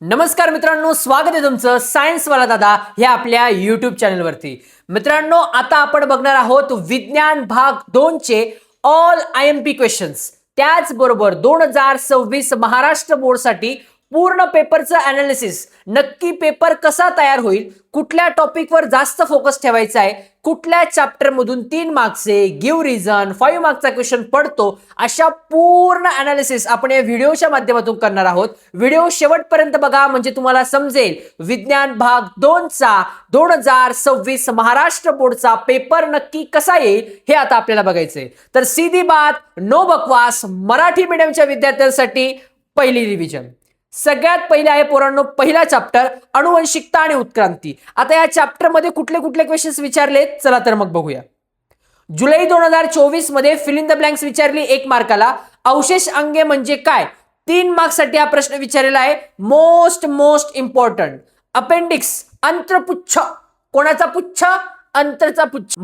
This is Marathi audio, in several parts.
नमस्कार मित्रांनो, स्वागत आहे तुमचं सायन्स वाला दादा या आपल्या युट्यूब चॅनलवरती. मित्रांनो, आता आपण बघणार आहोत विज्ञान भाग 2 चे ऑल IMP क्वेश्चन्स. त्याचबरोबर 2026 महाराष्ट्र बोर्डसाठी पूर्ण पेपरचं अनालिसिस, नक्की पेपर कसा तयार होईल, कुठल्या टॉपिकवर जास्त फोकस ठेवायचा आहे, कुठल्या चॅप्टर मधून 3 मार्क्सचे गिव्ह रिझन 5 मार्क्सचा क्वेश्चन पडतो, अशा पूर्ण अनालिसिस आपण या व्हिडिओच्या माध्यमातून करणार आहोत. व्हिडिओ शेवटपर्यंत बघा म्हणजे तुम्हाला समजेल विज्ञान भाग 2 चा 2026 महाराष्ट्र बोर्डचा पेपर नक्की कसा येईल हे आता आपल्याला बघायचंय. तर सीधी बात नो बकवास, मराठी मीडियमच्या विद्यार्थ्यांसाठी पहिली रिव्हिजन. सगळ्यात पहिले आहे पोरांनो पहिला चॅप्टर अनुवंशिकता आणि उत्क्रांती. आता या चॅप्टर मध्ये कुठले कुठले क्वेश्चन्स विचारले चला तर मग बघूया. जुलै 2024 मध्ये फिल इन द ब्लँक्स विचारली 1 मार्काला. अवशेष अंगे म्हणजे काय 3 मार्क्ससाठी हा प्रश्न विचारलेला आहे. Most important. अपेंडिक्स अंत्रपुच्छ, कोणाचा पुच्छ? अंतरचा पुच्छ.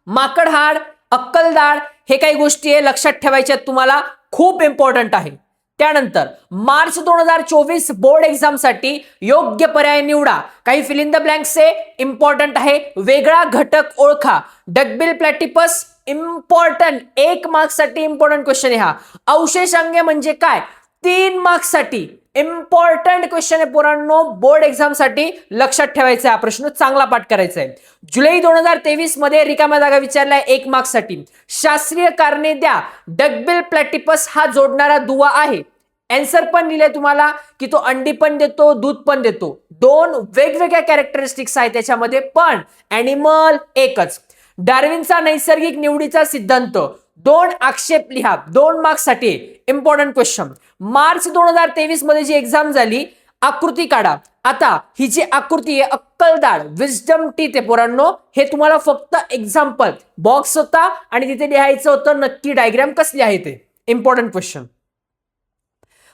माकडहाड, अक्कलदाढ हे काही गोष्टी आहे लक्षात ठेवायच्या तुम्हाला, खूप इम्पॉर्टंट आहे. त्यानंतर मार्च 2024 बोर्ड एक्झाम साठी योग्य पर्याय निवडा. काही फिल इन द ब्लँक्सचे इम्पॉर्टंट आहे. वेगळा घटक ओळखा. डकबिल प्लॅटिपस इम्पॉर्टंट, 1 मार्क्स साठी इम्पॉर्टंट क्वेश्चन आहे हा. अवशेष अंगे म्हणजे काय 3 मार्क्स साठी इम्पॉर्टंट क्वेश्चन आहे पोरांनो. बोर्ड एक्झाम साठी लक्षात ठेवायचा हा प्रश्न, चांगला पाठ करायचा आहे. जुलै 2023 मध्ये रिकाम्या जागा विचारलाय 1 मार्क्स साठी. शास्त्रीय कारणे द्या. डकबिल प्लॅटिपस हा जोडणारा दुवा आहे. आन्सर पण लिहिले तुम्हाला की तो अंडी पण देतो, दूध पण देतो. 2 वेगवेगळ्या कॅरेक्टरिस्टिक्स आहेत त्याच्यामध्ये, पण ॲनिमल एकच. डार्विनचा नैसर्गिक निवडीचा सिद्धांत 2 आक्षेप लिहा. 2 मार्क्स साठी इम्पॉर्टंट क्वेश्चन. मार्च 2023 मध्ये जी एक्झाम झाली, आकृती काढा. आता ही जी आकृती आहे अक्कलदाढ, विजडम टीथ आहे पोरांनो. हे तुम्हाला फक्त एक्झाम्पल बॉक्स होता आणि तिथे लिहायचं होतं नक्की डायग्राम कसली आहे ते. Important question.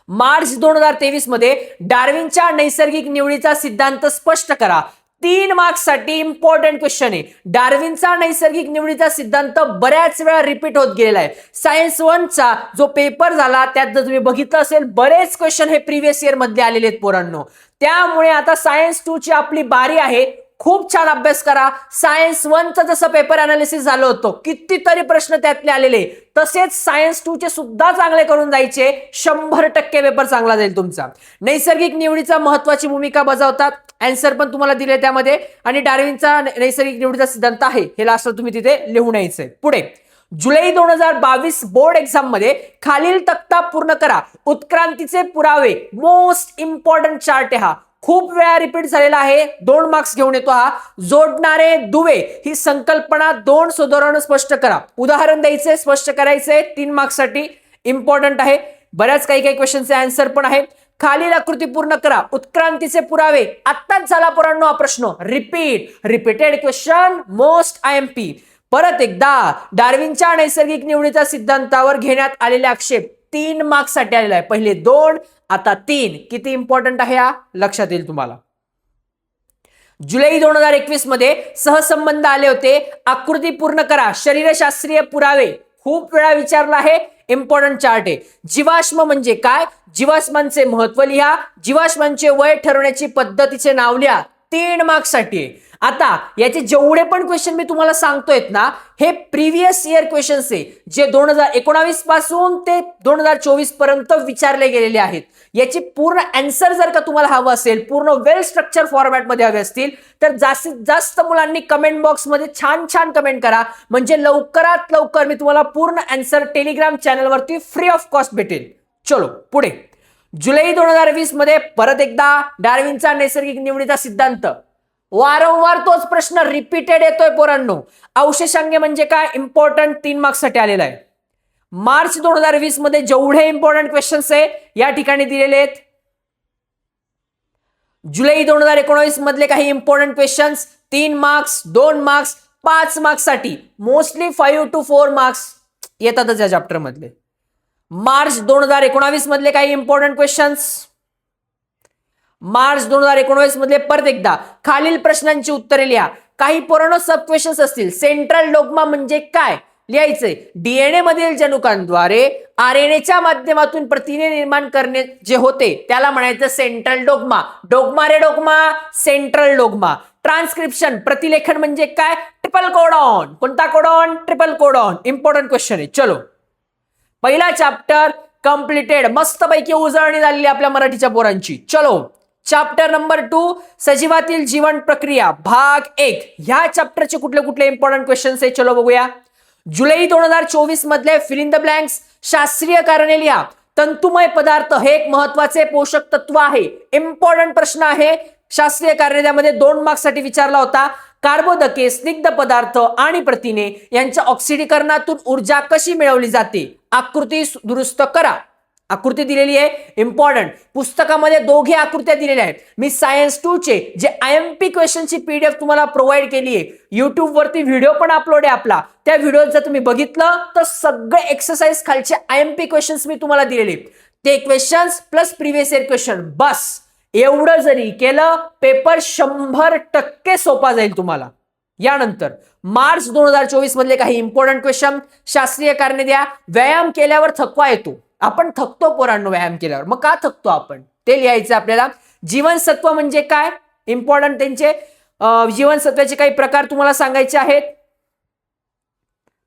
मार्च 2023 मध्ये डार्विनच्या नैसर्गिक निवडीचा सिद्धांत स्पष्ट करा. 3 मार्क्स साठी इम्पॉर्टंट क्वेश्चन आहे. डार्विनचा नैसर्गिक निवडीचा सिद्धांत बऱ्याच वेळा रिपीट होत गेलेला आहे. सायन्स 1 चा जो पेपर झाला त्यात जर तुम्ही बघितलं असेल बरेच क्वेश्चन हे प्रिव्हियस इयर मधले आलेले आहेत पोरांनो. त्यामुळे आता सायन्स 2 ची आपली बारी आहे. खूप छान अभ्यास करा. सायन्स 1 चं जसं पेपर अनालिसिस झालं होतं, कितीतरी प्रश्न त्यातले आलेले, तसेच सायन्स 2 चे सुद्धा चांगले करून जायचे. 100% पेपर चांगला जाईल तुमचा. नैसर्गिक निवडीचा महत्वाची भूमिका बजावतात. आन्सर पण तुम्हाला दिले त्यामध्ये. आणि डार्विनचा नैसर्गिक निवडीचा सिद्धांत आहे हे लास्टला तुम्ही तिथे लिहून यायचंय. पुढे जुलै 2022 बोर्ड एक्झाम मध्ये खालील तक्ता पूर्ण करा. उत्क्रांतीचे पुरावे मोस्ट इम्पॉर्टंट चार्ट आहे हा. खूप वेळा रिपीट झालेला आहे. 2 मार्क्स घेऊन येतो हा. जोडणारे दुवे ही संकल्पना 2 सुधारून स्पष्ट करा. उदाहरण द्यायचे, स्पष्ट करायचे. 3 मार्क्स साठी इम्पॉर्टंट आहे. बऱ्याच काही क्वेश्चनचे आन्सर पण आहे. खालील आकृती पूर्ण करा. उत्क्रांतीचे पुरावे आत्ताच झाला पोरांनो हा प्रश्न. Repeated question, most IMP. परत एकदा डार्विनच्या नैसर्गिक निवडीच्या सिद्धांतावर घेण्यात आलेले आक्षेप 3 मार्क्स साठी आलेला आहे. पहिले 2 आता 3. किती इम्पॉर्टंट आहे हा लक्षात येईल तुम्हाला. जुलै 2021 मध्ये सहसंबंध आले होते. आकृती पूर्ण करा. शरीरशास्त्रीय पुरावे खूप वेळा विचारला आहे. इम्पॉर्टंट चार्ट आहे. जीवाश्म म्हणजे काय, जीवाश्मांचे महत्व लिहा. जीवाश्मांचे वय ठरवण्याची पद्धतीचे नाव लिहा. 3 मार्क्स साठी आहे. आता याचे जेवढे पण क्वेश्चन मी तुम्हाला सांगतोय ना, हे प्रिव्हियस इयर क्वेश्चन्स आहे जे 2019 पासून ते 2024 पर्यंत विचारले गेलेले आहेत. याची पूर्ण आन्सर जर का तुम्हाला हवं असेल, पूर्ण वेल स्ट्रक्चर फॉर्मॅट मध्ये हवे असतील, तर जास्तीत जास्त मुलांनी कमेंट बॉक्स मध्ये छान कमेंट करा. म्हणजे लवकरात लवकर मी तुम्हाला पूर्ण आन्सर टेलिग्राम चॅनलवरती फ्री ऑफ कॉस्ट भेटेल. चलो पुढे. जुलै 2020 मध्ये परत एकदा डार्विनचा नैसर्गिक निवडीचा सिद्धांत. वारंवार तोच प्रश्न रिपीटेड येतोय पोरांनो. अवशेषांगे म्हणजे काय इम्पॉर्टंट 3 मार्क्स साठी आलेला आहे. मार्च 2020 मध्ये जेवढे इम्पॉर्टंट क्वेश्चन्स आहे या ठिकाणी दिलेले आहेत. जुलै 2019 मधले काही important questions 3 marks, 2 marks, 5 marks साठी मोस्टली 5 to 4 मार्क्स येतातच या चॅप्टर मधले. मार्च 2019 मधले काही इम्पॉर्टंट क्वेश्चन्स. मार्च 2019 मधले परत एकदा खालील प्रश्नांची उत्तरे लिहा. काही पोरांनो सब क्वेश्चन्स असतील. सेंट्रल डोग्मा म्हणजे काय, लिहायचंय डीएनए मधील जनुकांद्वारे आरएनएच्या माध्यमातून प्रथिने निर्माण करणे जे होते त्याला म्हणायचं सेंट्रल डोग्मा. डोग्मा रे डोग्मा, सेंट्रल डोग्मा. ट्रान्सक्रिप्शन प्रतिलेखन म्हणजे काय? Triple codon. कोणता codon? Triple codon. Important question आहे. चलो, पहिला चॅप्टर कंप्लीटेड. मस्तपैकी उजळणी झालेली आपल्या मराठीच्या पोरांची. चलो, चॅप्टर नंबर 2 सजीवातील जीवन प्रक्रिया भाग 1. ह्या चॅप्टरचे कुठले कुठले इम्पॉर्टंट क्वेश्चन्स आहे चलो बघूया. जुलै 2024 मधले फिल इन द ब्लँक्स शास्त्रीय कारणे लिहा. तंतुमय पदार्थ हे एक महत्वाचे पोषक तत्व आहे. इम्पॉर्टंट प्रश्न आहे. शास्त्रीय कारणे त्यामध्ये 2 मार्क्स साठी विचारला होता. कार्बोदके, स्निग्ध पदार्थ आणि प्रथिने यांच्या ऑक्सिडीकरणातून ऊर्जा कशी मिळवली जाते? आकृती दुरुस्त करा. आकृती दिलेली आहे. इम्पॉर्टंट पुस्तकामध्ये दोघे आकृत्या दिलेल्या आहेत. मी सायन्स 2 चे जे आयएमपी क्वेश्चनची पीडीएफ तुम्हाला प्रोव्हाइड केली आहे. युट्यूब वरती व्हिडिओ पण अपलोड आहे आपला. त्या व्हिडिओ जर तुम्ही बघितलं तर सगळे एक्सरसाइज खालचे आयएमपी क्वेश्चन्स मी तुम्हाला दिलेले. ते questions plus previous year question, बस एवढं जरी केलं पेपर 100% सोपा जाईल तुम्हाला. यानंतर मार्च 2024 मधले काही इम्पॉर्टंट क्वेश्चन. शास्त्रीय कारणे द्या. व्यायाम केल्यावर थकवा येतो. आपण थकतो पोरांनो व्यायाम केल्यावर. मग का थकतो आपण ते लिहायचं आपल्याला. जीवनसत्व म्हणजे काय? इम्पॉर्टंट त्यांचे जीवनसत्वाचे काही प्रकार तुम्हाला सांगायचे आहेत.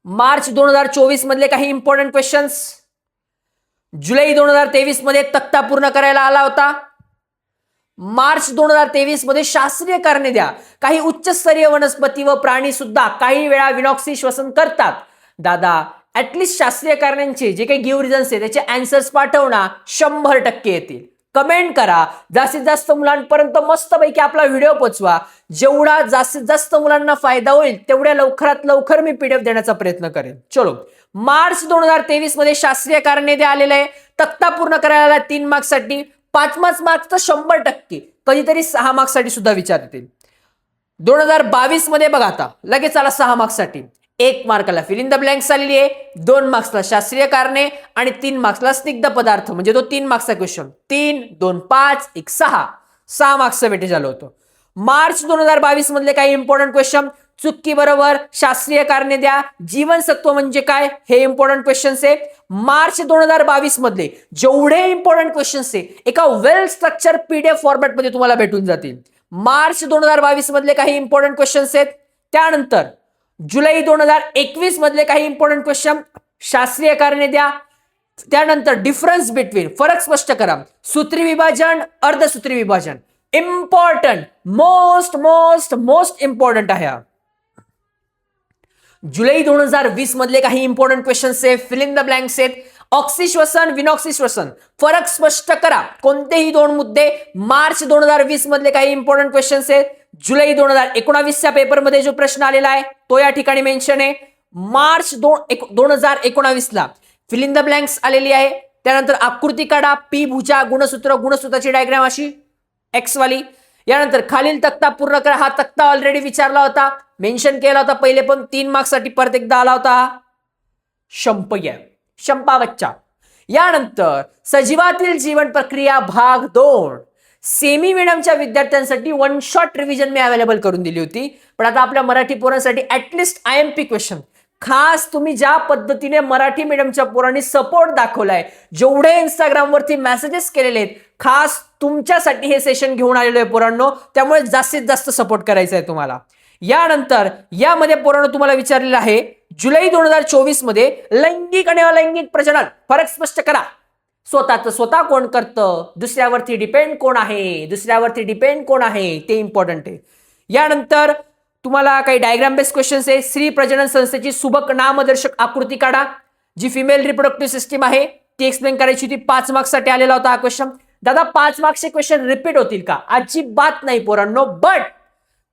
मार्च 2024 मधले काही इम्पॉर्टंट क्वेश्चन्स. जुलै 2023 मध्ये तक्ता पूर्ण करायला आला होता. मार्च 2023 मध्ये शास्त्रीय कारणे द्या. काही उच्चस्तरीय वनस्पती व प्राणी सुद्धा काही वेळा विनॉक्सी श्वसन करतात. दादा ऍटलिस्ट शास्त्रीय कारणांचे जे काही गिव्ह रिझन्स आहे त्याचे आन्सर्स पाठवणं 100% येतील. कमेंट करा. जास्तीत जास्त मुलांपर्यंत मस्तपैकी आपला व्हिडिओ पोचवा. जेवढा जास्तीत जास्त मुलांना फायदा होईल तेवढ्या लवकरात लवकर मी पीडीएफ देण्याचा प्रयत्न करेन. चलो, मार्च 2023 मध्ये शास्त्रीय कारणे द्या आलेलं आहे. तक्ता पूर्ण करायला 3 मार्क्स साठी. 5 मार्क्स तर 100%, कधीतरी 6 मार्क्स साठी सुद्धा विचारतील. 2022 मध्ये बघा आता लगेच आला 6 मार्क्स साठी. 1 मार्काला फिल इन द ब्लँक्स आलेली आहे. 2 मार्क्सला शास्त्रीय कारणे आणि 3 मार्क्सला स्निग्ध पदार्थ म्हणजे तो 3 मार्क्सचा क्वेश्चन. 3, 2, 5, 1, 6 मार्क्सचं वेटेज आलं होतं. मार्च 2022 मधले काही इम्पॉर्टंट क्वेश्चन. चुकी बरोबर. शास्त्रीय कारणे द्या. जीवनसत्व म्हणजे काय हे इम्पॉर्टंट क्वेश्चन्स आहे. मार्च 2022 मधले जेवढे इम्पॉर्टंट क्वेश्चन्स आहे एका वेल स्ट्रक्चर पीडीएफ फॉर्मॅट मध्ये तुम्हाला भेटून जातील. मार्च 2022 मधले काही इम्पॉर्टंट क्वेश्चन्स आहेत. त्यानंतर जुलै 2021 मधले काही इम्पॉर्टंट क्वेश्चन. शास्त्रीय कारणे द्या. त्यानंतर डिफरन्स बिटवीन, फरक स्पष्ट करा. सूत्री विभाजन, अर्धसूत्री विभाजन. इम्पॉर्टंट, मोस्ट इम्पॉर्टंट आहे. जुलै 2020 मधले काही इम्पॉर्टंट क्वेश्चन्स आहे. फिल इन द ब्लँक्स आहेत. ऑक्सी श्वसन, विनॉक्सी श्वसन, फरक स्पष्ट करा. कोणतेही 2 मुद्दे. मार्च 2020 मधले काही इम्पॉर्टंट क्वेश्चन्स आहेत. जुलै 2019च्या पेपरमध्ये जो प्रश्न आलेला आहे तो या ठिकाणी मेन्शन आहे. मार्च 2019ला फिल इन द ब्लँक्स आलेली आहे. त्यानंतर आकृती काढा. पी भुजा, गुणसूत्राची डायग्राम अशी एक्स वाली. यानंतर खालील तक्ता पूर्ण करा. हा तक्ता ऑलरेडी विचारला होता, मेन्शन केला होता पहिले पण. 3 मार्क्स साठी परत एकदा आला होता. शंपा बच्चा. यानंतर सजीवातील जीवन प्रक्रिया भाग 2 सेमी मीडियमच्या विद्यार्थ्यांसाठी 1 शॉट रिव्हिजन मी अवेलेबल करून दिली होती. पण आता आपल्या मराठी पोरांसाठी ऍटलिस्ट आयएमपी क्वेश्चन खास तुम्ही ज्या पद्धतीने मराठी मीडियमच्या पोरांनी सपोर्ट दाखवलाय, जेवढे इंस्टाग्राम वरती मेसेजेस केलेले आहेत, खास तुमच्यासाठी हे सेशन घेऊन आलेलो आहे पोरांनो. त्यामुळे जास्तीत जास्त सपोर्ट करायचा आहे तुम्हाला. यानंतर यामध्ये पोरांनो तुम्हाला विचारलेलं आहे जुलै 2024 मध्ये लैंगिक आणि अलैंगिक प्रजनन फरक स्पष्ट करा. स्वतःचं स्वतः कोण करतं, दुसऱ्यावरती डिपेंड कोण आहे ते इम्पॉर्टंट आहे. यानंतर तुम्हाला काही डायग्राम बेस्ड क्वेश्चन्स आहे. स्त्री प्रजनन संस्थेची सुबक नामदर्शक आकृती काढा. जी फिमेल रिप्रोडक्टिव्ह सिस्टीम आहे ती एक्सप्लेन करायची होती. 5 मार्क्स साठी आलेला होता हा क्वेश्चन. दादा 5 मार्क्सचे क्वेश्चन रिपीट होतील का? अजिबात नाही पोरांनो. बट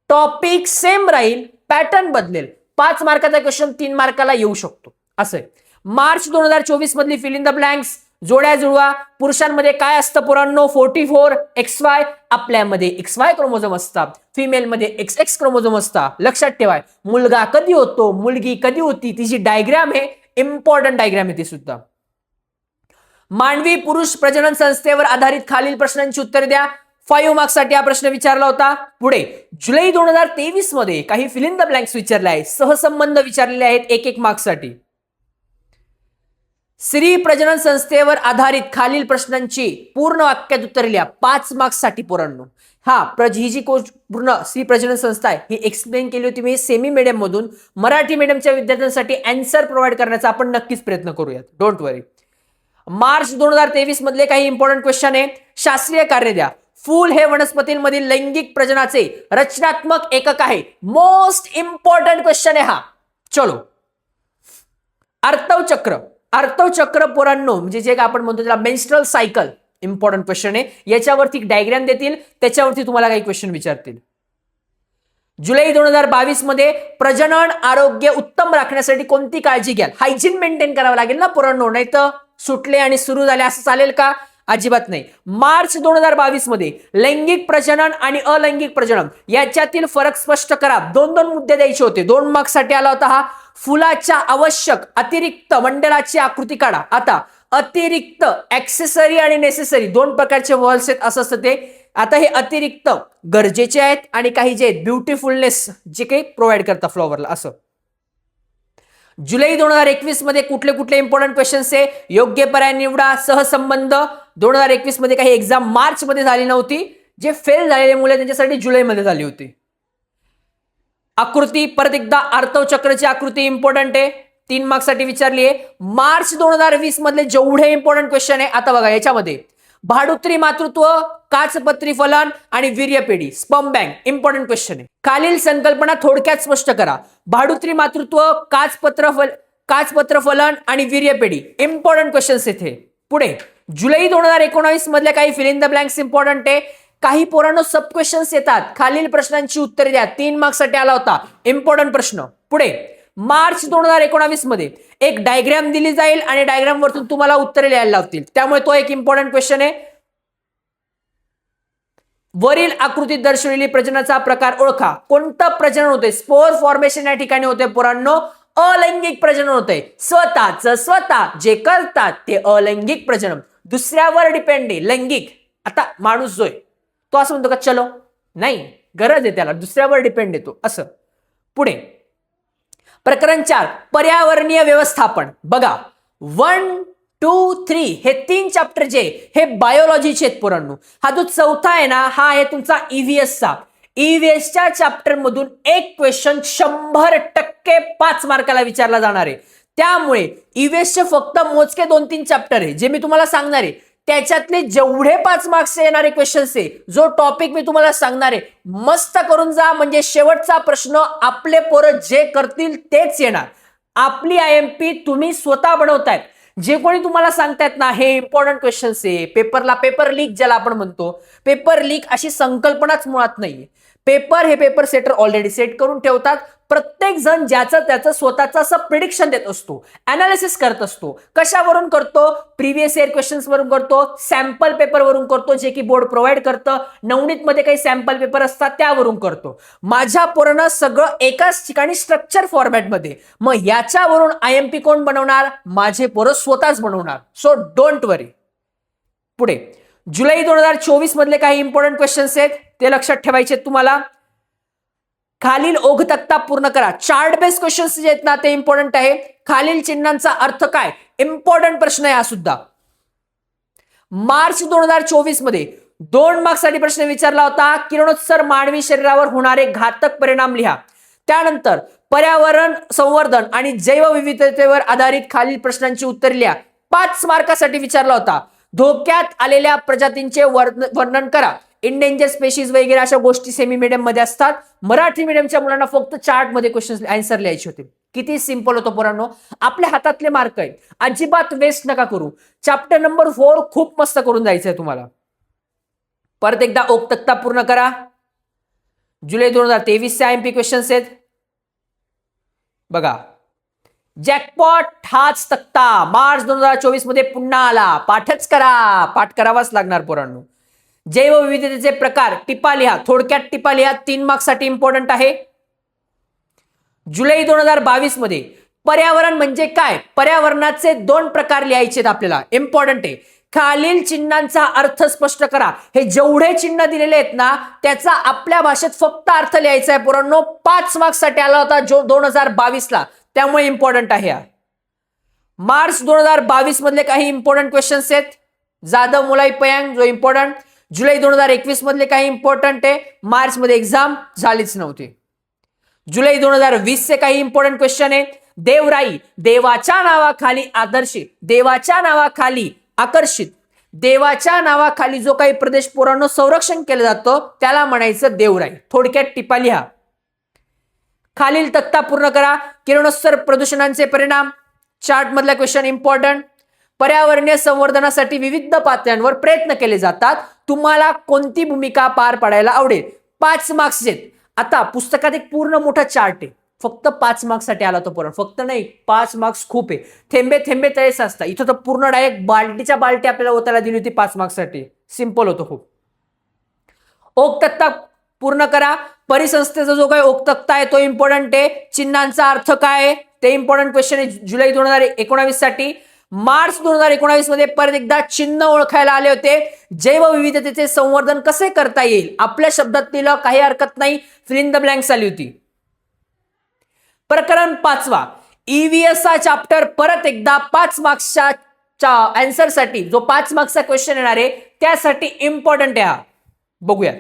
टॉपिक सेम राहील, पॅटर्न बदलेल. 5 मार्काचा क्वेश्चन 3 मार्काला येऊ शकतो असं आहे. मार्च 2024 मधली फिल इन द ब्लँक्स जोड्या जुळवा. पुरुषांमध्ये काय असतं पोरांनो? 44 XY. आपल्यामध्ये XY क्रोमोझोम असतात, फिमेलमध्ये XX क्रोमोझोम असतात. लक्षात ठेवा. मुलगा कधी होतो, मुलगी कधी होती, तिची डायग्राम आहे. इम्पॉर्टंट डायग्राम आहे ती सुद्धा. मानवी पुरुष प्रजनन संस्थेवर आधारित खालील प्रश्नांची उत्तरे द्या. 5 मार्क्ससाठी हा प्रश्न विचारला होता. पुढे जुलै 2023 मध्ये काही फिल इन द ब्लँक्स विचारले आहेत, सहसंबंध विचारलेले आहेत 1-1 मार्क्ससाठी. स्त्री प्रजनन संस्थेवर आधारित खालील प्रश्नांची पूर्ण वाक्यात उत्तरे लिहा 5 मार्क्ससाठी पोरांनो. ही जी पूर्ण स्त्री प्रजनन संस्था आहे ही एक्सप्लेन केली होती मी सेमी मीडियम मधून. मराठी मीडियमच्या विद्यार्थ्यांसाठी आन्सर प्रोव्हाइड करण्याचा आपण नक्कीच प्रयत्न करूयात, डोंट वरी. मार्च 2023 मधले काही इंपॉर्टंट क्वेश्चन आहे. शास्त्रीय कार्य द्या. फूल हे वनस्पतींमधील लैंगिक प्रजनाचे रचनात्मक एकक आहे. मोस्ट इंपॉर्टंट क्वेश्चन आहे हा. चलो, आर्तव चक्र पोरांनो म्हणजे जे आपण म्हणतो त्याला मेन्स्ट्रुअल सायकल, इंपॉर्टंट क्वेश्चन आहे. याच्यावरती डायग्राम देतील, त्याच्यावरती तुम्हाला काही क्वेश्चन विचारतील. जुलै 2022 मध्ये प्रजनन आरोग्य उत्तम राखण्यासाठी कोणती काळजी घ्याल. हायजीन मेंटेन करावं लागेल ना पोरांनो, नाही तर सुटले आणि सुरू झाले असं चालेल का? अजिबात नाही. मार्च 2022 मध्ये लैंगिक प्रजनन आणि अलैंगिक प्रजनन याच्यातील फरक स्पष्ट करा. 2 मुद्दे द्यायचे होते. 2 मार्क्ससाठी आला होता हा. फुलाच्या आवश्यक अतिरिक्त मंडलाची आकृती काढा. आता अतिरिक्त ऍक्सेसरी आणि नेसेसरी 2 प्रकारचे वर्ड्स आहेत असं असतं ते. आता हे अतिरिक्त गरजेचे आहेत आणि काही जे आहेत ब्युटिफुलनेस जे काही प्रोव्हाइड करतात फ्लॉवरला असं. जुलै 2021 मध्ये कुठले कुठले इंपॉर्टंट क्वेश्चन्स आहे, योग्य पर्याय निवडा. सहसंबंध 2021 मध्ये काही एक्झाम मार्च मध्ये झाली नव्हती, जे फेल झालेले मुले त्यांच्यासाठी जुलैमध्ये झाली होती. आकृती परत एकदा आर्तव चक्राची आकृती इंपॉर्टंट आहे, 3 मार्क्ससाठी विचारली आहे. मार्च 2020 मधले जेवढे इंपॉर्टंट क्वेश्चन आहे आता बघा याच्यामध्ये भाडुत्री मातृत्व, काचपत्री फलन आणि वीर्यपेढी स्पर्म बँक इंपॉर्टंट क्वेश्चन आहे. खालील संकल्पना थोडक्यात स्पष्ट करा. भाडुत्री मातृत्व, काचपत्र फलन आणि वीर्यपेढी इंपॉर्टंट क्वेश्चन्स इथे. पुढे जुलै 2019 मधल्या काही fill in the blanks important आहे. काही पोरांनो सब क्वेश्चन्स येतात, खालील प्रश्नांची उत्तरे द्या. 3 मार्क्ससाठी आला होता इंपॉर्टंट प्रश्न. पुढे मार्च 2019 मध्ये एक डायग्राम दिली जाईल आणि डायग्राम वरतून तुम्हाला उत्तरे लिहायला लावतील, त्यामुळे तो एक इंपॉर्टंट क्वेश्चन आहे. वरील आकृतीत दर्शवलेली प्रजननाचा प्रकार ओळखा. कोणतं प्रजनन होते? स्पोर फॉर्मेशन या ठिकाणी होते पोरांनो, अलैंगिक प्रजनन होते. स्वतः जे करतात ते अलैंगिक प्रजनन, दुसऱ्यावर डिपेंड आहे. लैंगिक आता माणूस जो आहे तो असं म्हणतो का चलो, नाही, गरज आहे त्याला, दुसऱ्यावर डिपेंड येतो असं. पुढे प्रकरण 4 पर्यावरणीय व्यवस्थापन. बघा 1, 2, 3 हे 3 चॅप्टर जे हे बायोलॉजीचे आहेत पोरांनो. हा जो चौथा आहे ना हा आहे तुमचा ईव्हीएसचा. ईव्हीएसच्या चॅप्टर मधून एक क्वेश्चन 100% 5 मार्काला विचारला जाणार आहे. त्यामुळे ईव्हीएसचे फक्त मोजके 2-3 चॅप्टर आहे जे मी तुम्हाला सांगणार आहे. त्याच्यातले जेवढे 5 मार्क्स येणारे क्वेश्चन्स आहे, जो टॉपिक मी तुम्हाला सांगणार आहे, मस्त करून जा. म्हणजे शेवटचा प्रश्न आपले पोरं जे करतील तेच येणार. आपली आयएमपी तुम्ही स्वतः बनवतायत. जे कोणी तुम्हाला सांगतायत ना हे इंपॉर्टंट क्वेश्चन्स आहे, पेपर लीक ज्याला आपण म्हणतो, पेपर लीक अशी संकल्पनाच मुळात नाहीये. पेपर सेटर ऑलरेडी सेट करून ठेवतात. प्रत्येक जण ज्याचं त्याचं स्वतःचं असं प्रिडिक्शन देत असतो, अनालिसिस करत असतो. कशावरून करतो? प्रिव्हियस इयर क्वेश्चन्स वरून करतो, सॅम्पल पेपर वरून करतो जे की बोर्ड प्रोव्हाइड करतं. नवनीत मध्ये काही सॅम्पल पेपर असतात त्यावरून करतो. माझ्या पोरांना सगळं एकाच ठिकाणी स्ट्रक्चर फॉर्मॅटमध्ये. मग याच्यावरून आयएमपी कोण बनवणार? माझे पोरं स्वतःच बनवणार. सो डोंट वरी. पुढे जुलै 2024 मधले काही इंपॉर्टंट क्वेश्चन्स आहेत ते लक्षात ठेवायचे तुम्हाला. खालील ओघ तक्ता पूर्ण करा. चार्ट बेस्ड क्वेश्चन्स जे आहेत ना ते इंपॉर्टंट आहे. खालील चिन्हांचा अर्थ काय? इंपॉर्टंट प्रश्न आहे हा सुद्धा. मार्च 2024 मध्ये 2 मार्क्ससाठी प्रश्न विचारला होता. किरणोत्सर्ग मानवी शरीरावर होणारे घातक परिणाम लिहा. त्यानंतर पर्यावरण संवर्धन आणि जैवविविधतेवर आधारित खालील प्रश्नांची उत्तर लिहा. 5 मार्कासाठी विचारला होता. धोक्यात आलेल्या प्रजातींचे वर्णन करा. इंडेंजर स्पेशीज वगैरे अशा गोष्टी सेमी मीडियम मध्ये असतात. मराठी मीडियमच्या मुलांना फक्त चार्ट मध्ये क्वेश्चन आन्सर लिहायचे होते. किती सिंपल होतं पोरांनो. आपल्या हातातले मार्क आहेत, अजिबात वेस्ट नका करू. चॅप्टर नंबर 4 खूप मस्त करून जायचंय तुम्हाला. परत एकदा ओघ तक्ता पूर्ण करा. जुलै 2023 चे आयएमपी क्वेश्चन्स आहेत बघा. जॅकपॉट हाच तक्ता मार्च 2024 मध्ये पुन्हा आला. पाठच करा, पाठ करावाच लागणार पोरांनो. जैवविविधतेचे प्रकार टिपा लिहा, थोडक्यात टिपा लिहा. 3 मार्क्ससाठी इंपॉर्टंट आहे. जुलै 2022 मध्ये पर्यावरण म्हणजे काय? पर्यावरणाचे 2 प्रकार लिहायचे आपल्याला, इंपॉर्टंट आहे. खालील चिन्हांचा अर्थ स्पष्ट करा. हे जेवढे चिन्ह दिलेले आहेत ना त्याचा आपल्या भाषेत फक्त अर्थ लिहायचा आहे पोरांनो. 5 मार्क्स साठी आला होता जो 2022 ला, त्यामुळे इम्पॉर्टंट आहे हा. मार्च 2022 मधले काही इम्पॉर्टंट क्वेश्चन्स आहेत. जाधव मुलाई पयांग जो इम्पॉर्टंट. जुलै 2021 मधले काही इम्पॉर्टंट आहे. मार्च मध्ये एक्झाम झालीच नव्हती. जुलै 2020 चे काही इम्पॉर्टंट क्वेश्चन आहे. देवराई, देवाच्या नावाखाली आदर्शित, देवाच्या नावाखाली आकर्षित, देवाच्या नावाखाली जो काही प्रदेश पोरांनो संरक्षण केलं जातं त्याला म्हणायचं देवराई. थोडक्यात टिपा लिहा. खालील तक्ता पूर्ण करा. किरणोत्सर्ग प्रदूषणांचे परिणाम, चार्ट मधला क्वेश्चन इम्पॉर्टंट. पर्यावरणीय संवर्धनासाठी विविध पातळ्यांवर प्रयत्न केले जातात. तुम्हाला कोणती भूमिका पार पाडायला आवडेल. 5 मार्क्स आहेत. आता पुस्तकात एक पूर्ण मोठा चार्ट आहे. फक्त 5 मार्क्स साठी आला तो पोरांनो. फक्त नाही, 5 मार्क्स खूप आहे. थेंबे थेंबे तळे साचता. इथं तर पूर्ण डायरेक्ट बाल्टीच्या बाल्टी आपल्याला ओतायला दिली होती 5 मार्क्स साठी. सिंपल होतं खूप. ओक तक्ता पूर्ण करा. परिसंस्थेचा जो काही ओक तक्ता आहे तो इम्पॉर्टंट आहे. चिन्हांचा अर्थ काय आहे ते इम्पॉर्टंट क्वेश्चन आहे जुलै 2019 साठी. मार्च 2019 मध्ये परत एकदा चिन्ह ओळखायला आले होते. जैवविविधतेचे संवर्धन कसे करता येईल आपल्या शब्दात लिहिलं, काही हरकत नाही. फिल इन द ब्लँक्स आली होती. प्रकरण 5वा ईव्हीएस चा चॅप्टर परत एकदा 5 मार्क्सच्या आन्सर साठी जो 5 मार्क्सचा क्वेश्चन येणार आहे त्यासाठी इम्पॉर्टंट आहे. बघूया.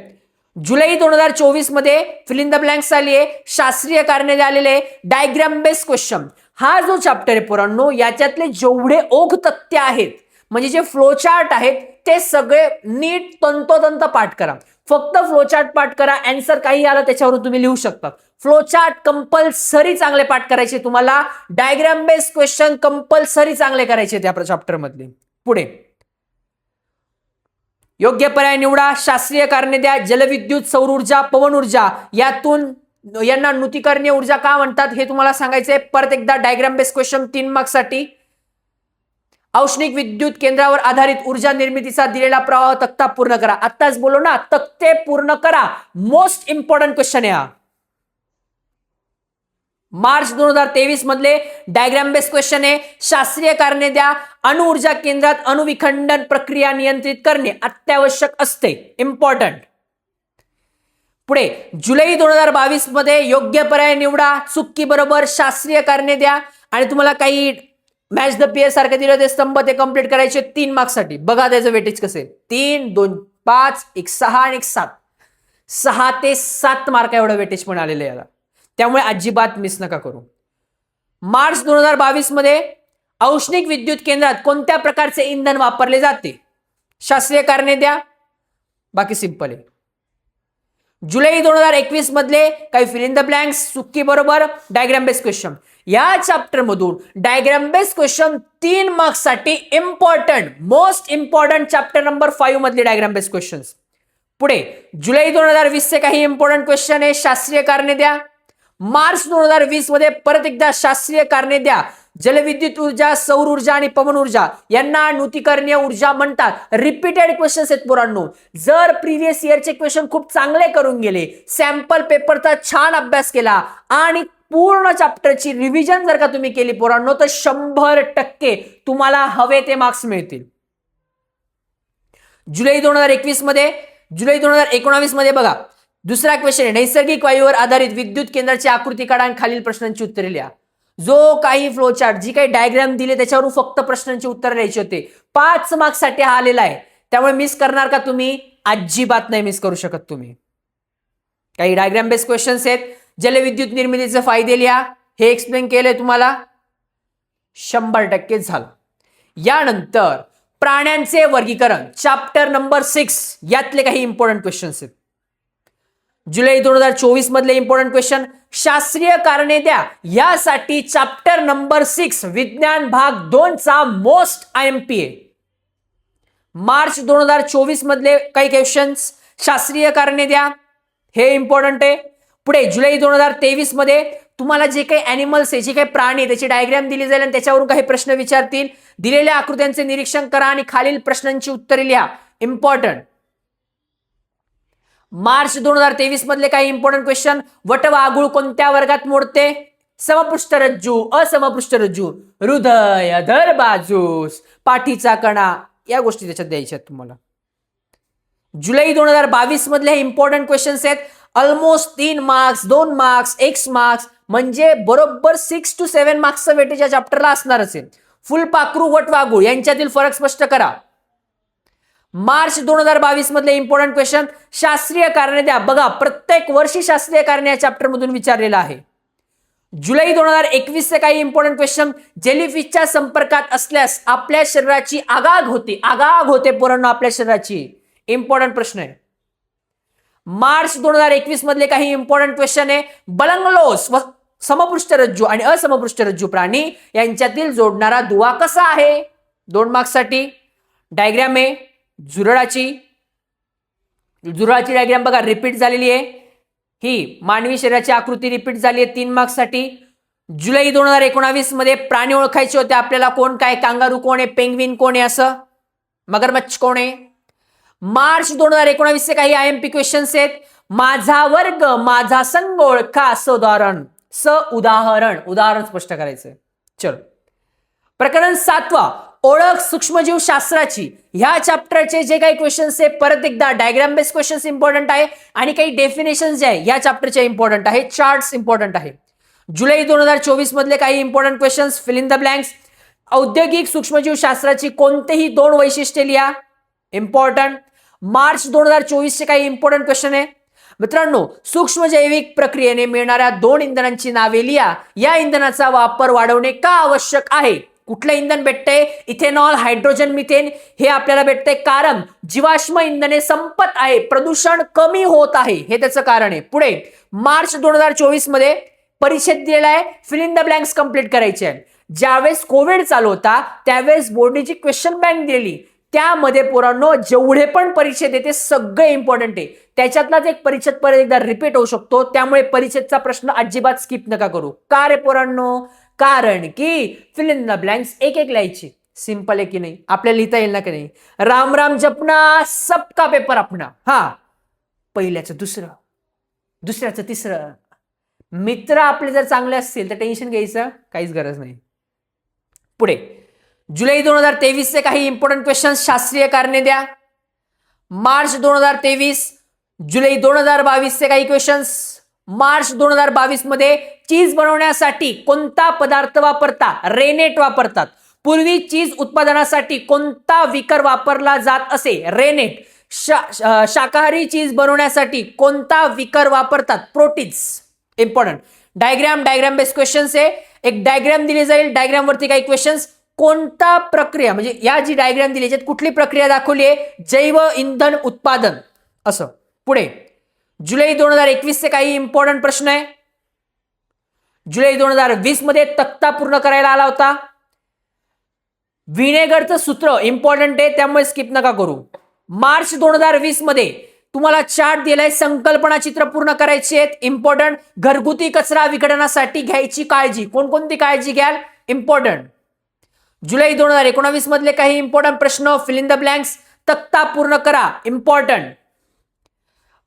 जुलै 2024 मध्ये फिल इन द ब्लँक्स आली आहे. शास्त्रीय कारणे आलेले. डायग्राम बेस्ड क्वेश्चन हा जो चॅप्टर आहे पोरांनो याच्यातले जेवढे ओघ तथ्य आहेत म्हणजे जे फ्लोचार्ट आहेत ते सगळे नीट तंतोतंत पाठ करा. फक्त फ्लोचार्ट पाठ करा. आन्सर काही आलं त्याच्यावरून तुम्ही लिहू शकता. फ्लोचार्ट कंपल्सरी चांगले पाठ करायचे तुम्हाला. डायग्राम बेस्ड क्वेश्चन कंपल्सरी चांगले करायचे त्या चॅप्टर मधले. पुढे योग्य पर्याय निवडा. शास्त्रीय कारणे द्या. जलविद्युत, सौर ऊर्जा, पवन ऊर्जा यातून यांना नूतनीकरणीय ऊर्जा का म्हणतात हे तुम्हाला सांगायचंय. परत एकदा डायग्राम बेस्ड क्वेश्चन 3 मार्क्स साठी. औष्णिक विद्युत केंद्रावर आधारित ऊर्जा निर्मितीचा दिलेला प्रवाह तक्ता पूर्ण करा. आत्ताच बोलो ना, तक्ते पूर्ण करा. मोस्ट इम्पॉर्टंट क्वेश्चन आहे हा. मार्च 2023 मधले डायग्राम बेस्ड क्वेश्चन आहे. शास्त्रीय कारणे द्या. अणुऊर्जा केंद्रात अणुविखंडन प्रक्रिया नियंत्रित करणे अत्यावश्यक असते. इम्पॉर्टंट. पुढे जुलै 2022 मध्ये योग्य पर्याय निवडा. चुकी बरोबर शास्त्रीय कारणे द्या. आणि तुम्हाला काही मॅच द पेअर सारखे दिले होते स्तंभ ते कंप्लीट करायचे 3 मार्क्स साठी. बघा त्याचं वेटेज कसं आहे. 3, 2, 5, 1, 6 आणि 1, 7. 6 ते 7 मार्क एवढं वेटेज पण आलेलं आहे याला. त्यामुळे अजिबात मिस नका करू. मार्च 2022 मध्ये औष्णिक विद्युत केंद्रात कोणत्या प्रकारचे इंधन वापरले जाते. शास्त्रीय कारणे द्या. बाकी सिंपल आहे. जुलै 2021 मधले काही फिल इन द ब्लँक्स चुकी बरोबर. डायग्राम बेस्ड क्वेश्चन या चॅप्टर मधून डायग्राम बेस्ड क्वेश्चन 3 मार्क्स साठी important. Most important chapter number 5 मधले डायग्राम बेस्ड क्वेश्चन्स. पुढे जुलै 2020 चे काही इम्पॉर्टंट क्वेश्चन आहे. शास्त्रीय कारणे द्या. मार्च 2020 मध्ये परत एकदा शास्त्रीय कारणे द्या. जलविद्युत ऊर्जा, सौर ऊर्जा आणि पवन ऊर्जा यांना नूतनीकरणीय ऊर्जा म्हणतात. रिपीटेड क्वेश्चन्स आहेत पोरांनो. जर प्रिव्हियस इयरचे क्वेश्चन खूप चांगले करून गेले, सॅम्पल पेपरचा छान अभ्यास केला आणि पूर्ण चॅप्टरची रिव्हिजन जर का तुम्ही केली पोरांनो तर 100% तुम्हाला हवे ते मार्क्स मिळतील. जुलै 2021 मध्ये, जुलै 2019 मध्ये बघा दुसरा क्वेश्चन आहे. नैसर्गिक वायूवर आधारित विद्युत केंद्राची आकृती काढा आणि खालील प्रश्नांची उत्तरे लिहा. जो काही फ्लोचार्ट जी काही डायग्राम दिले त्याच्यावरून फक्त प्रश्नांची उत्तर द्यायची होते. 5 मार्क्स साठी हा आलेला आहे. त्यामुळे मिस करणार का तुम्ही. अजिबात नाही मिस करू शकत तुम्ही. काही डायग्राम बेस्ड क्वेश्चन्स आहेत. जलविद्युत निर्मितीचे फायदे लिहा. हे एक्सप्लेन केलंय तुम्हाला. 100% झालं. यानंतर प्राण्यांचे वर्गीकरण चॅप्टर नंबर 6 यातले काही इम्पॉर्टंट क्वेश्चन्स आहेत. जुलै 2024 मधले इम्पॉर्टंट क्वेश्चन. शास्त्रीय कारणे द्या यासाठी चॅप्टर नंबर 6 विज्ञान भाग 2 चा मोस्ट IMP आहे. मार्च 2024 मधले काही क्वेश्चन्स. शास्त्रीय कारणे द्या हे इम्पॉर्टंट आहे. पुढे जुलै 2023 मध्ये तुम्हाला जे काही अॅनिमल्स आहे, जे काही प्राणी आहे त्याची डायग्राम दिली जाईल आणि त्याच्यावरून काही प्रश्न विचारतील. दिलेल्या आकृत्यांचे निरीक्षण करा आणि खालील प्रश्नांची उत्तरे लिहा. इम्पॉर्टंट. मार्च 2023 मधले काही इम्पॉर्टंट क्वेश्चन. वटवाघूळ कोणत्या वर्गात मोडते. समपृष्ठरज्जू, असमपृष्ठरज्जू, हृदय, अधर बाजूस, पाठीचा कणा. या गोष्टी त्याच्यात द्यायच्या आहेत तुम्हाला. जुलै 2022 मधले हे इम्पॉर्टंट क्वेश्चन्स आहेत. Almost 3 marks, 2 marks, x marks, म्हणजे बरोबर 6 to 7 मार्क्सचं वेटेज या चॅप्टरला असणार असेल. फुलपाखरू वटवाघूळ यांच्यातील फरक स्पष्ट करा. मार्च 2022 मधले इम्पॉर्टंट क्वेश्चन, शास्त्रीय कारणे द्या. बघा, प्रत्येक वर्षी शास्त्रीय कारणे या चॅप्टर मधून विचारलेलं आहे. जुलै 2021 चे काही इम्पॉर्टंट क्वेश्चन, जेलीफिशच्या संपर्कात असल्यास आपल्या शरीराची आगाग होते पोरांनो, आपल्या शरीराची. इम्पॉर्टंट प्रश्न आहे. मार्च 2021 मधले काही इम्पॉर्टंट क्वेश्चन आहे, बलंगलोस व समपृष्ठरज्जू आणि असमपृष्ठरज्जू प्राणी यांच्यातील जोडणारा दुवा कसा आहे? 2 मार्क्स साठी. डायग्राम आहे जुरळाची डायग्राम बघा, रिपीट झालेली आहे. ही मानवी शरीराची आकृती रिपीट झाली आहे 3 मार्क्स साठी. जुलै 2019 मध्ये प्राणी ओळखायचे होते आपल्याला. कोण काय? कांगारू कोण आहे, पेंग्विन कोण आहे, असं मगरमच्छ कोण आहे. मार्च 2019 चे काही आयएमपी क्वेश्चन्स आहेत. माझा वर्ग माझा संघ ओळखा, उदाहरण स्पष्ट करायचंय. चलो, प्रकरण 7 ओळख सूक्ष्मजीव शास्त्राची. ह्या चॅप्टरचे जे काही क्वेश्चन्स आहे, परत एकदा डायग्राम बेस्ड क्वेश्चन्स इम्पॉर्टंट आहे आणि काही डेफिनेशन जे आहे या चॅप्टरचे इम्पॉर्टंट आहे, चार्ट्स इम्पॉर्टंट आहे. जुलै 2024 मधले काही important questions, fill in the blanks. औद्योगिक सूक्ष्मजीव शास्त्राची कोणतेही 2 वैशिष्ट्ये लिहा, इम्पॉर्टंट. मार्च 2024 चे काही इम्पॉर्टंट क्वेश्चन आहे मित्रांनो. सूक्ष्म जैविक प्रक्रियेने मिळणाऱ्या 2 इंधनांची नावे लिहा. या इंधनाचा वापर वाढवणे का आवश्यक आहे? कुठलं इंधन भेटतंय? इथेनॉल, हायड्रोजन, मिथेन हे आपल्याला भेटतंय कारण जीवाश्म इंधने संपत आहे, प्रदूषण कमी होत आहे, हे त्याचं कारण आहे. पुढे मार्च 2024 मध्ये परिच्छेद दिलेला आहे, fill in the blanks complete करायचे आहे. ज्यावेळेस कोविड चालू होता त्यावेळेस बोर्डने जी क्वेश्चन बँक दिली त्यामध्ये पोरांनो जेवढे पण परिच्छेद आहे ते सगळे इम्पॉर्टंट आहे. त्याच्यातलाच एक परिच्छेद परत एकदा रिपीट होऊ शकतो, त्यामुळे परिच्छेदचा प्रश्न अजिबात स्किप नका करू. का रे पोरांनो? कारण की फिल इन द ब्लँक्स एक लिहायची. सिंपल आहे की नाही? आपल्याला लिहिता येईल ना की नाही? राम राम जपना, सबका पेपर अपना. हा, पहिल्याचं दुसरं, दुसऱ्याचं तिसरं. मित्र आपले जर चांगले असतील तर टेन्शन घ्यायचं काहीच गरज नाही. पुढे जुलै 2023 चे काही इम्पॉर्टंट क्वेश्चन, शास्त्रीय कारणे द्या. मार्च 2023, जुलै 2022 चे काही क्वेश्चन्स. मार्च 2022 मध्ये चीज बनवण्यासाठी कोणता पदार्थ वापरता? रेनेट वापरतात. पूर्वी चीज उत्पादनासाठी कोणता विकर वापरला जात असे? रेनेट. शाकाहारी चीज बनवण्यासाठी कोणता विकर वापरतात? Proteins. Important. Diagram based questions आहे. एक डायग्राम दिली जाईल, डायग्राम वरती काही क्वेश्चन्स. कोणता प्रक्रिया, म्हणजे या जी डायग्राम दिली आहे कुठली प्रक्रिया दाखवली आहे? जैव इंधन उत्पादन, असं. पुढे जुलै 2021 चे काही इम्पॉर्टंट प्रश्न आहे. जुलै 2020 मध्ये तक्ता पूर्ण करायला आला होता. व्हिनेगरचं सूत्र इम्पॉर्टंट आहे त्यामुळे स्किप नका करू. मार्च 2020 मध्ये तुम्हाला चार्ट दिलाय, संकल्पना चित्र पूर्ण करायची आहेत, इम्पॉर्टंट. घरगुती कचरा विघटनासाठी घ्यायची काळजी, कोणकोणती काळजी घ्याल? इम्पॉर्टंट. जुलै 2019 मधले काही इम्पॉर्टंट प्रश्न, फिल इन द ब्लँक्स. तक्ता पूर्ण करा, इम्पॉर्टंट.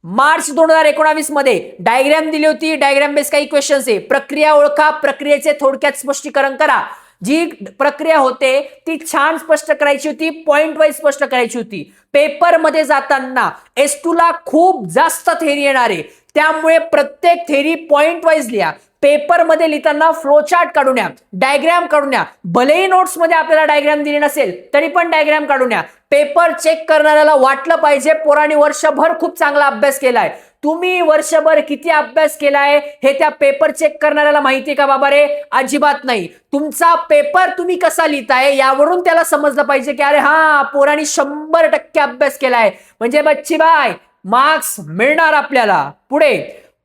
मार्च 2019 मध्ये डायग्राम दिली होती, डायग्राम बेस काही क्वेश्चन्स आहे. प्रक्रिया ओळखा, प्रक्रियेचे थोडक्यात स्पष्टीकरण करा. जी प्रक्रिया होते ती छान स्पष्ट करायची होती, पॉइंट वाईज स्पष्ट करायची होती. पेपर मध्ये जाताना S2 ला खूप जास्त थेरी येणार आहे, त्यामुळे प्रत्येक थेरी पॉइंट वाईज लिहा. पेपर मध्ये लिहिताना फ्लो चार्ट काढून या, डायग्राम काढून या. भलेही नोट्स मध्ये आपल्याला डायग्राम दिली नसेल तरी पण डायग्राम काढून या. पेपर चेक करणाऱ्याला वाटलं पाहिजे पोरांनी वर्षभर खूप चांगला अभ्यास केलाय. तुम्ही वर्षभर किती अभ्यास केलाय हे त्या पेपर चेक करणाऱ्याला माहिती का बाबा रे? अजिबात नाही. तुमचा पेपर तुम्ही कसा लिहिताय यावरून त्याला समजलं पाहिजे की अरे हा, पोरांनी 100% अभ्यास केलाय, म्हणजे बच्चीबाई मार्क्स मिळणार आपल्याला. पुढे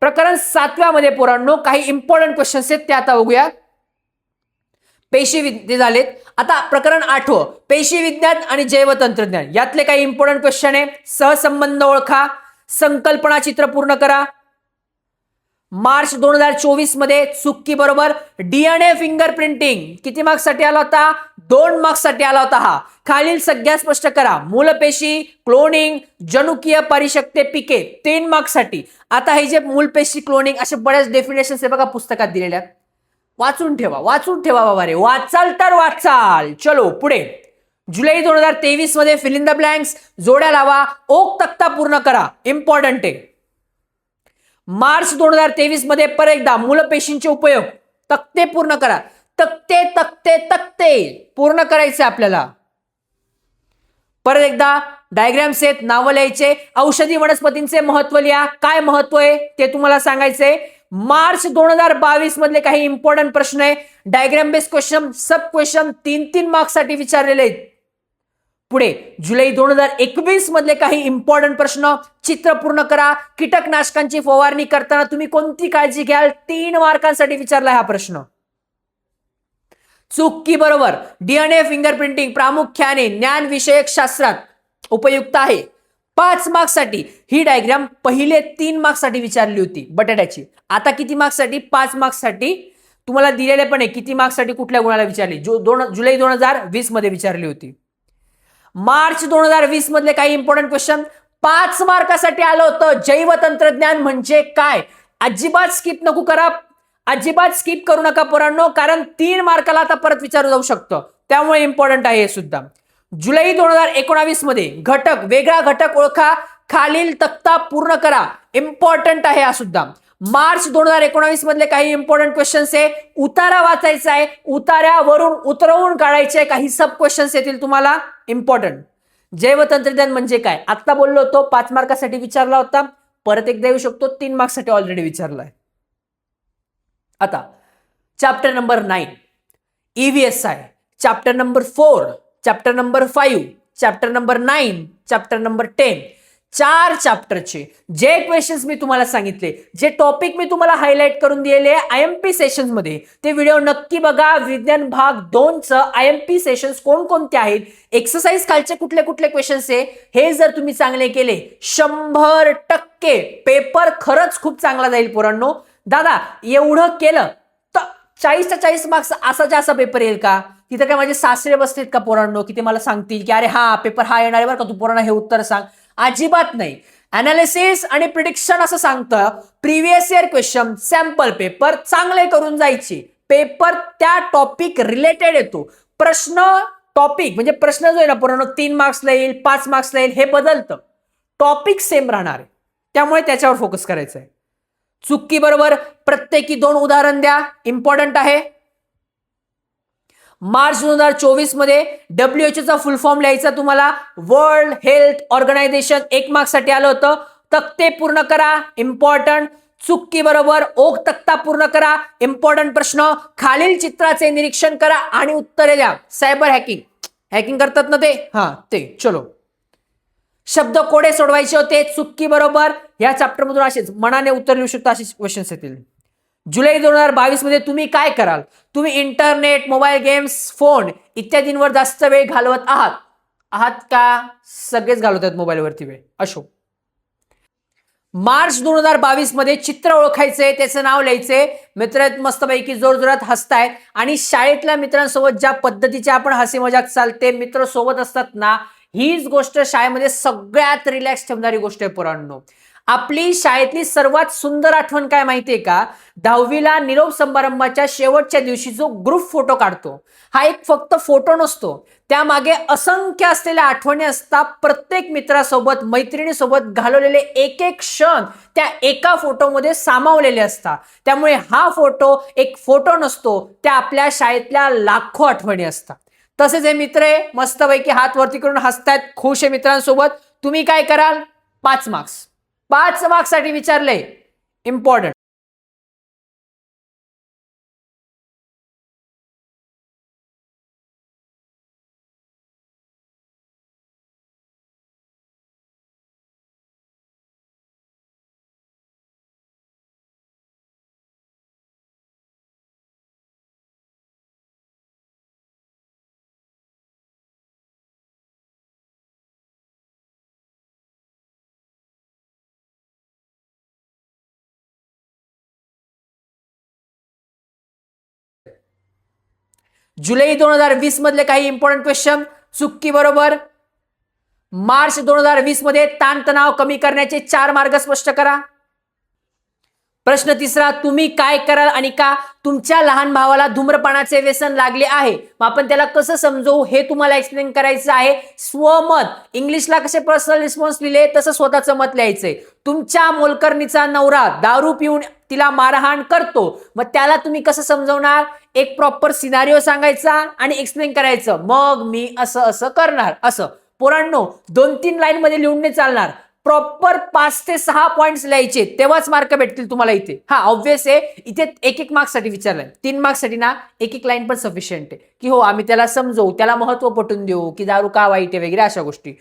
प्रकरण 7व्या मध्ये पोरांनो काही इम्पॉर्टंट क्वेश्चन्स आहेत ते आता बघूया. पेशी विज्ञान झालेत. आता प्रकरण 8 पेशी विज्ञान आणि जैव तंत्रज्ञान यातले काही इम्पॉर्टंट क्वेश्चन आहे. सहसंबंध ओळखा, संकल्पना चित्र पूर्ण करा. मार्च 2024 मध्ये चुक्की बरोबर. डीएनए फिंगर प्रिंटिंग किती मार्क्स साठी आला होता? 2 मार्क्स साठी आला होता. हा खालील संज्ञा स्पष्ट करा. मूलपेशी, क्लोनिंग, जनुकीय परिशक्ती पिके 3 मार्क्स साठी. आता हे जे मूलपेशी, क्लोनिंग असे बऱ्याच डेफिनेशन्स आहे बघा पुस्तकात दिलेल्या, वाचून ठेवा बाबा रे. वाचाल तर वाचाल. चलो पुढे जुलै 2023 मध्ये फिल इन द ब्लँक्स, जोड्या लावा, ओक तक्ता पूर्ण करा, इम्पॉर्टंट आहे. मार्च 2023 मध्ये परत एकदा मूलपेशींचे उपयोग, तक्ते पूर्ण करा. तक्ते तक्ते तक्ते पूर्ण करायचे आपल्याला. परत एकदा डायग्राम्स आहेत, नावं लिहायचे. औषधी वनस्पतींचे महत्व लिहा, काय महत्व आहे ते तुम्हाला सांगायचंय. मार्च 2022 मधले काही इम्पॉर्टंट प्रश्न आहे, डायग्राम बेस्ड क्वेश्चन, सब क्वेश्चन 3-3 मार्क्स साठी विचारलेले आहेत. पुढे जुलै 2021 मधले काही इम्पॉर्टंट प्रश्न, चित्र पूर्ण करा. कीटकनाशकांची फवारणी करताना तुम्ही कोणती काळजी घ्याल, 3 मार्कांसाठी विचारला हा प्रश्न. चूक की बरोबर, डीएनए फिंगरप्रिंटिंग प्रामुख्याने ज्ञान विषयक शास्त्रात उपयुक्त आहे, 5 मार्क्ससाठी. ही डायग्राम पहिले 3 मार्क्ससाठी विचारली होती बटाट्याची. आता किती मार्क्ससाठी? 5 मार्क्ससाठी. तुम्हाला दिलेले पण आहे किती मार्क्ससाठी कुठल्या गुणाला विचारली. जुलै 2020 मध्ये विचारली होती. मार्च 2020 मधले काही इम्पॉर्टंट क्वेश्चन 5 मार्कासाठी आलं होतं. जैव तंत्रज्ञान म्हणजे काय? अजिबात स्किप नको करा, अजिबात स्किप करू नका पोरांनो, कारण 3 मार्काला आता परत विचारलं जाऊ शकतं, त्यामुळे इम्पॉर्टंट आहे हे सुद्धा. जुलै 2019 मध्ये घटक, वेगळा घटक ओळखा, खालील तक्ता पूर्ण करा, इम्पॉर्टंट आहे हा सुद्धा. मार्च 2019 मधले काही इम्पॉर्टंट क्वेश्चन्स आहे, उतारा वाचायचा आहे, उतार्यावरून उतरवून काढायचे काही सब क्वेश्चन्स येतील तुम्हाला, इम्पॉर्टंट. जैव तंत्रज्ञान म्हणजे काय आता बोललो होतो, 5 मार्कासाठी विचारला होता, परत एकदा येऊ शकतो, 3 मार्क्ससाठी ऑलरेडी विचारलाय. आता chapter number 9 EVSI, chapter number 4, chapter number 5, chapter number 9, chapter number 10, 4 चॅप्टरचे जे क्वेश्चन्स मी तुम्हाला सांगितले, जे टॉपिक मी तुम्हाला हायलाइट करून दिलेले IMP सेशन्स मध्ये, ते व्हिडिओ नक्की बघा. विज्ञान भाग 2 चं IMP सेशन्स कोणकोणते आहेत, एक्सरसाइज खालचे कुठले कुठले क्वेश्चन्स आहे, हे जर तुम्ही चांगले केले 100% पेपर खरंच खूप चांगला जाईल पोरांनो. दादा एवढं केलं तर 40च्या 40 मार्क्स असाच्या असा पेपर येईल का? तिथे काय माझे सासरे बसलेत का पोरांनो की ते मला सांगतील की अरे हा पेपर हा येणार आहे बरं का, तू पोरांना हे उत्तर सांग? अजिबात नाही. अनालिसिस आणि प्रिडिक्शन असं सांगतं, previous year question, sample paper चांगले करून जायचे. पेपर त्या टॉपिक रिलेटेड येतो. प्रश्न टॉपिक म्हणजे प्रश्न जो आहे ना पोरांनो 3 मार्क्सला येईल, 5 मार्क्सला येईल, हे बदलतं. टॉपिक सेम राहणार आहे, त्यामुळे त्याच्यावर फोकस करायचं आहे. चुकी बरोबर प्रत्येकी 2 उदाहरण द्या, इम्पॉर्टंट आहे. मार्च 2024 मध्ये WHO चा फुल फॉर्म लिहायचा तुम्हाला, वर्ल्ड हेल्थ ऑर्गनायझेशन, 1 मार्क्ससाठी आलं होतं. तक्ते पूर्ण करा, इम्पॉर्टंट. चुकी बरोबर ओक तक्ता पूर्ण करा, इम्पॉर्टंट प्रश्न. खालील चित्राचे निरीक्षण करा आणि उत्तरे द्या. सायबर हॅकिंग करतात ना ते, हा ते. चलो, शब्द कोडे सोडवायचे होते, चुकी बरोबर. या चॅप्टर मधून असेच मनाने उत्तर लिहू शकता, असे क्वेश्चन्स येतील. जुलै 2022 मध्ये तुम्ही काय कराल? तुम्ही इंटरनेट, मोबाईल गेम्स, फोन इत्यादींवर जास्त वेळ घालवत आहात का? सगळेच घालवतात मोबाईलवरती वेळ. अशोक. मार्च 2022 मध्ये चित्र ओळखायचंय, त्याचं नाव लिहायचंय. मित्र मस्तपैकी जोरजोरात हसतायत आणि शाळेतल्या मित्रांसोबत ज्या पद्धतीचे आपण हसी मजाक चालते, मित्र सोबत असतात ना, हीच गोष्ट शाळेमध्ये सगळ्यात रिलॅक्स ठेवणारी गोष्ट आहे पोरांनो. आपली शाळेतली सर्वात सुंदर आठवण काय माहितीये का? 10वीला निरोप समारंभाच्या शेवटच्या दिवशी जो ग्रुप फोटो काढतो, हा एक फक्त फोटो नसतो, त्यामागे असंख्य असलेल्या आठवणी असतात. प्रत्येक मित्रासोबत, मैत्रिणीसोबत घालवलेले एक एक क्षण त्या एका फोटोमध्ये सामावलेले असतात. त्यामुळे हा फोटो एक फोटो नसतो, त्या आपल्या शाळेतल्या लाखो आठवणी असतात. तसेच हे मित्र आहे मस्तपैकी हात वरती करून हसतायत, खुश आहे मित्रांसोबत. तुम्ही काय कराल? 5 मार्क्ससाठी विचारले, इम्पॉर्टंट. जुलै 2020 मधले काही इम्पॉर्टंट क्वेश्चन, चुकी बरोबर. मार्च 2020 मध्ये ताणतणाव कमी करण्याचे 4 मार्ग स्पष्ट करा. प्रश्न तिसरा, तुम्ही काय कराल आणि का? तुमच्या लहान भावाला धूम्रपानाचे व्यसन लागले आहे, मग आपण त्याला कसं समजवू हे तुम्हाला एक्सप्लेन करायचं आहे. स्वमत, इंग्लिशला कसे पर्सनल रिस्पॉन्स लिहिले तसं स्वतःचं मत लिहायचंय. तुमच्या मोलकरणीचा नवरा दारू पिऊन तिला मारहाण करतो, मग त्याला तुम्ही कसं समजवणार? एक प्रॉपर सिनारिओ सांगायचा आणि एक्सप्लेन करायचं, मग मी असं असं करणार. असं पोरांनो 2-3 लाईन मध्ये लिहून नाही चालणार, प्रॉपर 5 ते 6 पॉइंट्स लिहायचे, तेव्हाच मार्क भेटतील तुम्हाला इथे. हा ऑब्व्हियस आहे, इथे एक मार्क्स साठी विचारलंय. 3 मार्क्स साठी ना एक लाईन पण सफिशियंट आहे, की हो आम्ही त्याला समजवू, त्याला महत्व पटवून देऊ की दारू का वाईट आहे वगैरे अशा गोष्टी.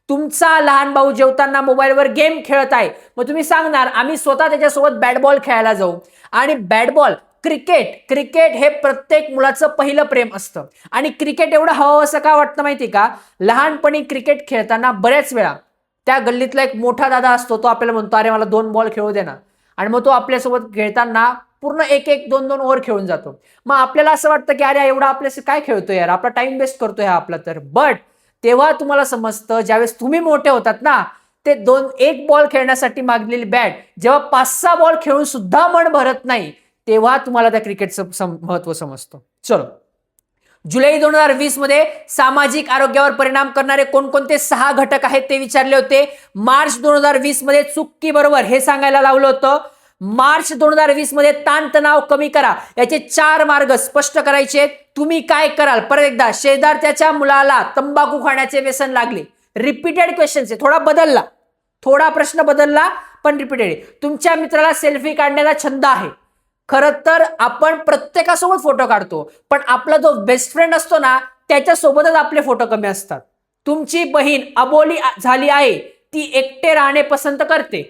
तुमचा लहान भाऊ जेवताना मोबाईलवर गेम खेळत आहे, मग तुम्ही सांगणार आम्ही स्वतः त्याच्यासोबत बॅट बॉल खेळायला जाऊ. आणि बॅट बॉल, क्रिकेट हे प्रत्येक मुलाचं पहिलं प्रेम असतं. आणि क्रिकेट एवढं हवं असं का वाटतं माहिती का? लहानपणी क्रिकेट खेळताना बऱ्याच वेळा त्या गल्लीतला एक मोठा दादा असतो, तो आपल्याला म्हणतो अरे मला 2 बॉल खेळू दे ना, आणि मग तो आपल्यासोबत खेळताना पूर्ण 1-2 ओव्हर खेळून जातो. मग आपल्याला असं वाटतं की अरे एवढा आपल्याशी काय खेळतोय यार, आपला टाइम वेस्ट करतोय हा आपला. तर बट तेव्हा तुम्हाला समजतं ज्यावेळेस तुम्ही मोठे होतात ना, ते 1 बॉल खेळण्यासाठी मागलेली बॅट जेव्हा 5-6 बॉल खेळून सुद्धा मन भरत नाही, तेव्हा तुम्हाला त्या क्रिकेटचं महत्व समजतं. चलो, जुलै 2020 मध्ये सामाजिक आरोग्यावर परिणाम करणारे कोणकोणते 6 घटक आहेत ते विचारले होते. मार्च 2020 मध्ये चुक्की बरोबर हे सांगायला लावलं होतं. मार्च 2020 मध्ये ताणतणाव कमी करा, याचे 4 मार्ग स्पष्ट करायचे. तुम्ही काय कराल? परत एकदा, शेजारच्या मुलाला तंबाखू खाण्याचे व्यसन लागले. रिपीटेड क्वेश्चन्स आहे, थोडा प्रश्न बदलला पण रिपीटेड. तुमच्या मित्राला सेल्फी काढण्याचा छंद आहे. खरं तर आपण प्रत्येकासोबत फोटो काढतो, पण आपला जो बेस्ट फ्रेंड असतो ना त्याच्यासोबतच आपले फोटो कमी असतात. तुमची बहीण अबोली झाली आहे, ती एकटे राहणे पसंत करते,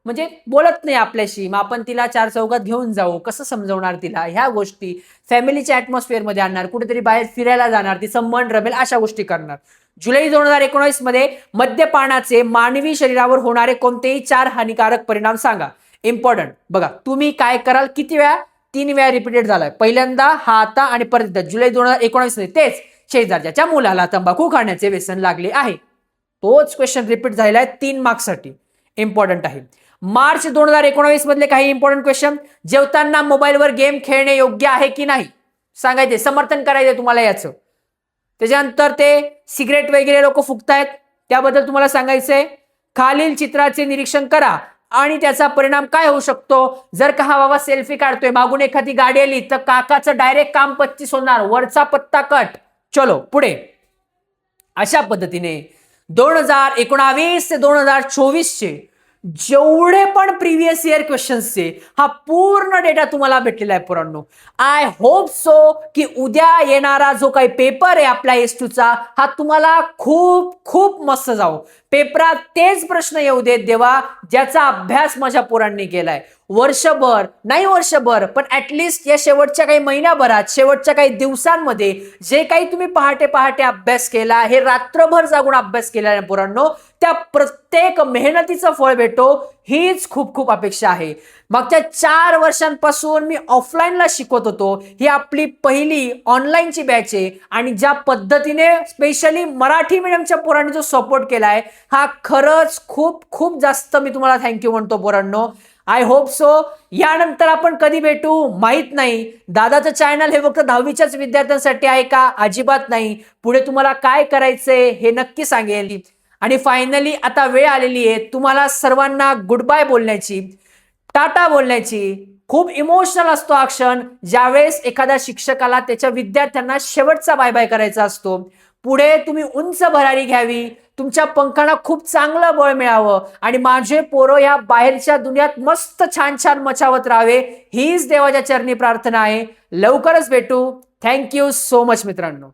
म्हणजे बोलत नाही आपल्याशी, मग आपण तिला 4 चौघात घेऊन जाऊ, कसं समजवणार तिला? ह्या गोष्टी फॅमिलीच्या ऍटमॉस्फिअर मध्ये आणणार, कुठेतरी बाहेर फिरायला जाणार, तिचं मन रमेल अशा गोष्टी करणार. जुलै 2019 मध्ये मद्यपानाचे मानवी शरीरावर होणारे कोणतेही 4 हानिकारक परिणाम सांगा. इम्पॉर्टंट बघा, तुम्ही काय कराल? किती वेळा? 3 वेळा रिपीटेड झालाय. पहिल्यांदा हा आता आणि परत जुलै 2019 मध्ये तेच, शेजारच्या मुलाला तंबाखू खाण्याचे व्यसन लागले आहे. तोच क्वेश्चन रिपीट झालेला आहे 3 मार्क्स साठी, इम्पॉर्टंट आहे. मार्च 2019 मधले काही इम्पॉर्टंट क्वेश्चन, जेवताना मोबाईलवर गेम खेळणे योग्य आहे की नाही सांगायचे, समर्थन करायचे तुम्हाला याचं. त्याच्यानंतर ते सिगरेट वगैरे लोक फुकतायत, त्याबद्दल तुम्हाला सांगायचंय. खालील चित्राचे निरीक्षण करा आणि त्याचा परिणाम काय होऊ शकतो. जर का हा बाबा सेल्फी काढतोय, मागून एखादी गाडी आली तर काकाचं डायरेक्ट काम 25 होणार, वरचा पत्ता कट. चलो पुढे. अशा पद्धतीने 2019 ते 2024 चे जेवढे पण प्रिव्हियस इयर क्वेश्चन्सचे हा पूर्ण डेटा तुम्हाला भेटलेला आहे पोरांनो. आय होप सो की उद्या येणारा जो काही पेपर आहे आपला S2 चा, हा तुम्हाला खूप खूप मस्त जाऊ. पेपरात तेच प्रश्न येऊ देत देवा ज्याचा अभ्यास माझ्या पोरांनी केलाय. वर्षभर पण ऍटलिस्ट या शेवटच्या काही महिन्याभरात, शेवटच्या काही दिवसांमध्ये जे काही तुम्ही पहाटे अभ्यास केला, हे रात्रभर जागून अभ्यास केला आहे पोरांनो, त्या प्रत्येक मेहनतीचं फळ भेटो हीच खूप खूप अपेक्षा आहे. मागच्या 4 वर्षांपासून मी ऑफलाईनला शिकवत होतो, ही आपली पहिली ऑनलाईनची बॅच आहे. आणि ज्या पद्धतीने स्पेशली मराठी मीडियमच्या पोरांनी जो सपोर्ट केलाय, हा खरंच खूप खूप जास्त मी तुम्हाला थँक्यू म्हणतो पोरांनो. I hope so. यानंतर आपण कधी भेटू माहित नाही. दादाचं चॅनल हे फक्त 10वीच्याच विद्यार्थ्यांसाठी आहे का? अजिबात नाही. पुढे तुम्हाला काय करायचंय हे नक्की सांगेल. आणि फायनली आता वेळ आलेली आहे तुम्हाला सर्वांना गुड बाय बोलण्याची, टाटा बोलण्याची. खूप इमोशनल असतो हा क्षण, ज्यावेळेस एखाद्या शिक्षकाला त्याच्या विद्यार्थ्यांना शेवटचा बाय बाय करायचा असतो. पुढे तुम्ही उंच भरारी घ्यावी, तुमच्या पंखांना खूप चांगलं बळ मिळावं आणि माझे पोरं या बाहेरच्या दुनियात मस्त छान छान मचावत राहावे, हीच देवाच्या चरणी प्रार्थना आहे. लवकरच भेटू. थँक्यू सो मच मित्रांनो.